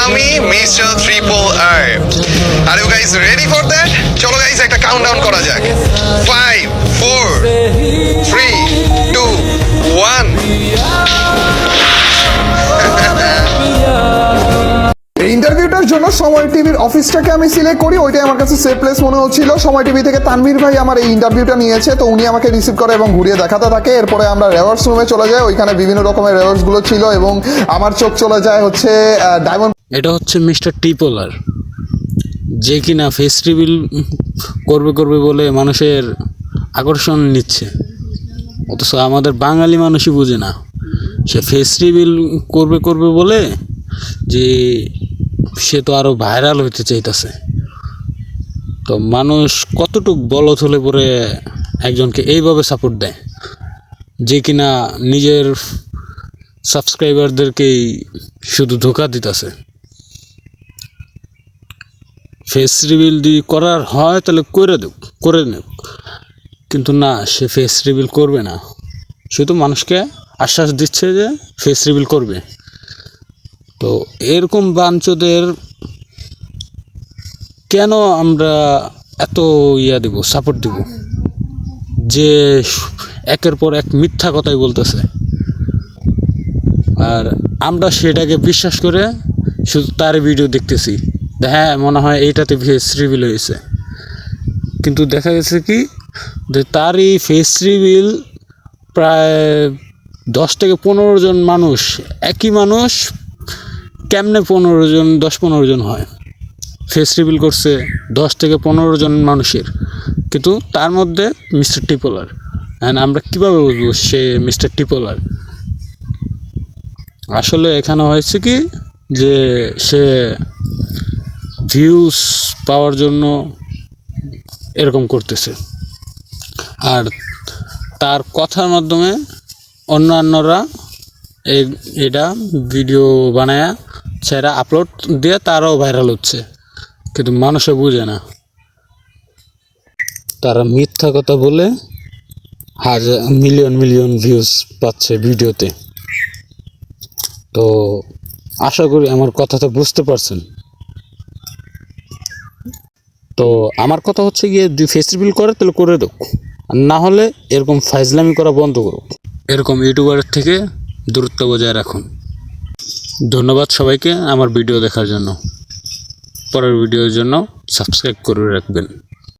আমি mister triple R. Are you guys ready for that? চলো guys একটা countdown করা যাক। 5 4 3 2 1। ইন্টারভিউটার জন্য সময় টিভির অফিসটাকে আমি সিলেক্ট করি, ওইটাই আমার কাছে সেফ প্লেস মনে হচ্ছিল। সময় টিভি থেকে তানভীর ভাই আমার এই ইন্টারভিউটা নিয়েছে, তো উনি আমাকে রিসিভ করে এবং ঘুরিয়ে দেখাতে থাকে। এরপরে আমরা রেওয়ার্স রুমে চলে যাই, ওইখানে বিভিন্ন রকমের রেওয়ার্সগুলো ছিল এবং আমার চোখ চলে যায় হচ্ছে ডায়মন্ড। এটা হচ্ছে মিস্টার টিপোলার, যে কিনা ফেস রিভিল করবে বলে মানুষের আকর্ষণ নিচ্ছে, অথচ আমাদের বাঙালি মানুষই বোঝে না। সে ফেস রিভিল করবে বলে যে সে তো আরও ভাইরাল হইতে চাইতেছে। তো মানুষ কতটুক বলত হলে পরে একজনকে এইভাবে সাপোর্ট দেয়, যে কিনা নিজের সাবস্ক্রাইবারদেরকেই শুধু ধোঁকা দিতেছে। ফেস রিভিল যদি করার হয় তাহলে করে নেব, কিন্তু না, সে ফেস রিভিল করবে না, শুধু মানুষকে আশ্বাস দিচ্ছে যে ফেস রিভিল করবে। তো এরকম বাঞ্চদের কেন আমরা এত দেব, সাপোর্ট দিব, যে একের পর এক মিথ্যা কথাই বলতেছে, আর আমরা সেটাকে বিশ্বাস করে শুধু তার ভিডিও দেখতেছি। হ্যাঁ, মনে হয় এইটাতে ফেস রিভিল হয়েছে, কিন্তু দেখা গেছে কি যে তারই ফেস রিভিল প্রায় 10 থেকে 15 জন মানুষ, একই মানুষ কেমনে 10-15 জন হয়, ফেস রিভিল করছে 10 থেকে 15 জন মানুষের, কিন্তু তার মধ্যে মিস্টার টিপোলার। অ্যান্ড আমরা কীভাবে বুঝবো সে মিস্টার টিপোলার? আসলে এখানে হয়েছে কি যে সে ভিউজ পাওয়ার জন্য এরকম করতেছে, আর তার কথার মাধ্যমে অন্যান্যরা এটা ভিডিও বানায় সেটা আপলোড দিয়ে তারাও ভাইরাল হচ্ছে, কিন্তু মানুষে বুঝে না। তারা মিথ্যা কথা বলে মিলিয়ন ভিউজ পাচ্ছে ভিডিওতে। তো আশা করি আমার কথাটা বুঝতে পারছেন। তো আমার কথা হচ্ছে গিয়ে, যদি ফেস রিভিল করে তাহলে করে দেখ, আর না হলে এরকম ফাইজলামি করা বন্ধ করো। এরকম ইউটিউবারের থেকে দূরত্ব বজায় রাখুন। ধন্যবাদ সবাইকে আমার ভিডিও দেখার জন্য। পরের ভিডিওর জন্য সাবস্ক্রাইব করে রাখবেন।